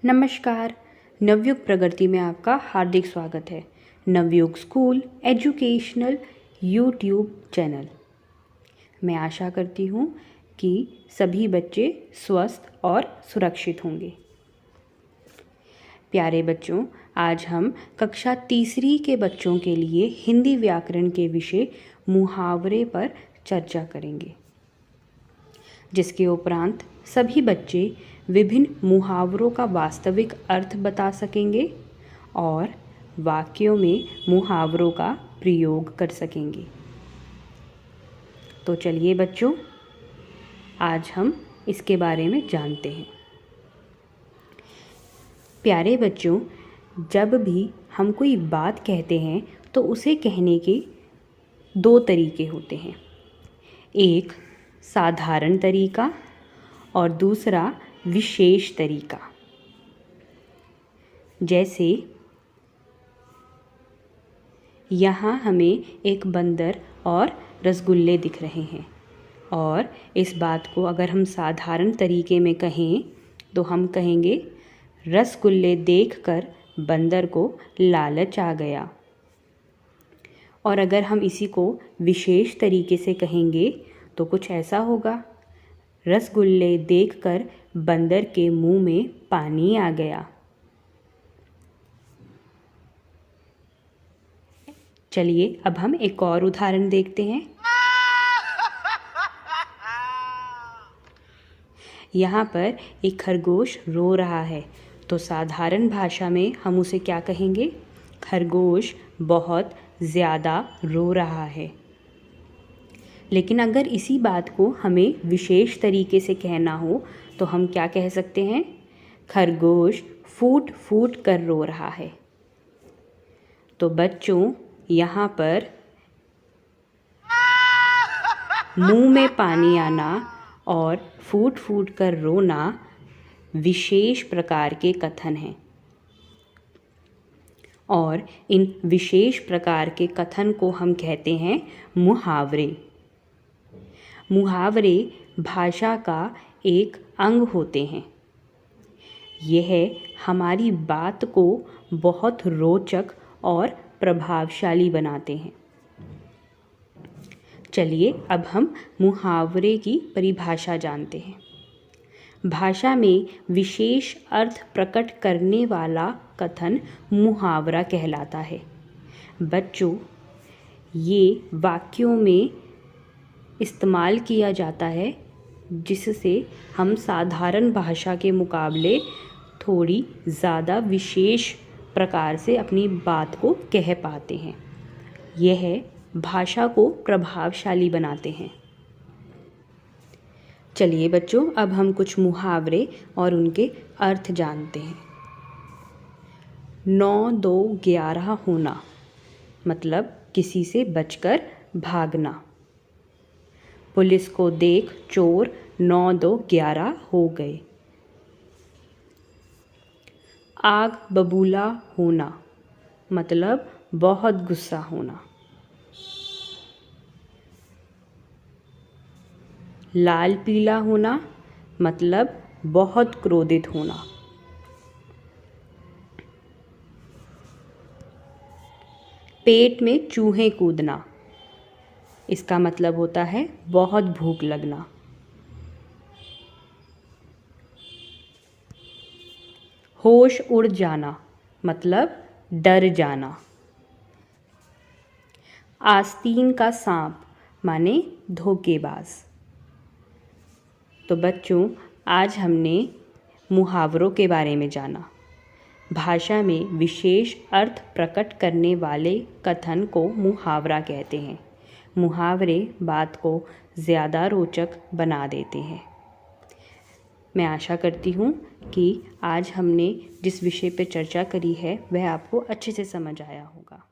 नमस्कार। नवयुग प्रगति में आपका हार्दिक स्वागत है। Navyug school educational YouTube channel. मैं आशा करती हूँ कि सभी बच्चे स्वस्थ और सुरक्षित होंगे। प्यारे बच्चों, आज हम कक्षा तीसरी के बच्चों के लिए हिंदी व्याकरण के विषय मुहावरे पर चर्चा करेंगे, जिसके उपरांत सभी बच्चे विभिन्न मुहावरों का वास्तविक अर्थ बता सकेंगे और वाक्यों में मुहावरों का प्रयोग कर सकेंगे। तो चलिए बच्चों, आज हम इसके बारे में जानते हैं। प्यारे बच्चों, जब भी हम कोई बात कहते हैं तो उसे कहने के दो तरीके होते हैं। एक साधारण तरीका और दूसरा विशेष तरीका। जैसे यहाँ हमें एक बंदर और रसगुल्ले दिख रहे हैं, और इस बात को अगर हम साधारण तरीके में कहें तो हम कहेंगे रसगुल्ले देखकर बंदर को लालच आ गया। और अगर हम इसी को विशेष तरीके से कहेंगे तो कुछ ऐसा होगा, रसगुल्ले देखकर बंदर के मुंह में पानी आ गया। चलिए अब हम एक और उदाहरण देखते हैं। यहाँ पर एक खरगोश रो रहा है, तो साधारण भाषा में हम उसे क्या कहेंगे? खरगोश बहुत ज़्यादा रो रहा है। लेकिन अगर इसी बात को हमें विशेष तरीके से कहना हो तो हम क्या कह सकते हैं? खरगोश फूट फूट कर रो रहा है। तो बच्चों, यहाँ पर मुंह में पानी आना और फूट फूट कर रोना विशेष प्रकार के कथन हैं, और इन विशेष प्रकार के कथन को हम कहते हैं मुहावरे। मुहावरे भाषा का एक अंग होते हैं। यह हमारी बात को बहुत रोचक और प्रभावशाली बनाते हैं। चलिए अब हम मुहावरे की परिभाषा जानते हैं। भाषा में विशेष अर्थ प्रकट करने वाला कथन मुहावरा कहलाता है। बच्चों, ये वाक्यों में इस्तेमाल किया जाता है जिससे हम साधारण भाषा के मुकाबले थोड़ी ज़्यादा विशेष प्रकार से अपनी बात को कह पाते हैं। यह भाषा को प्रभावशाली बनाते हैं। चलिए बच्चों, अब हम कुछ मुहावरे और उनके अर्थ जानते हैं। 9 2 11 होना मतलब किसी से बचकर भागना। पुलिस को देख चोर 9 2 11 हो गए। आग बबूला होना मतलब बहुत गुस्सा होना। लाल पीला होना मतलब बहुत क्रोधित होना। पेट में चूहे कूदना, इसका मतलब होता है बहुत भूख लगना। होश उड़ जाना मतलब डर जाना। आस्तीन का सांप माने धोखेबाज। तो बच्चों, आज हमने मुहावरों के बारे में जाना। भाषा में विशेष अर्थ प्रकट करने वाले कथन को मुहावरा कहते हैं। मुहावरे बात को ज़्यादा रोचक बना देते हैं। मैं आशा करती हूँ कि आज हमने जिस विषय पर चर्चा करी है वह आपको अच्छे से समझ आया होगा।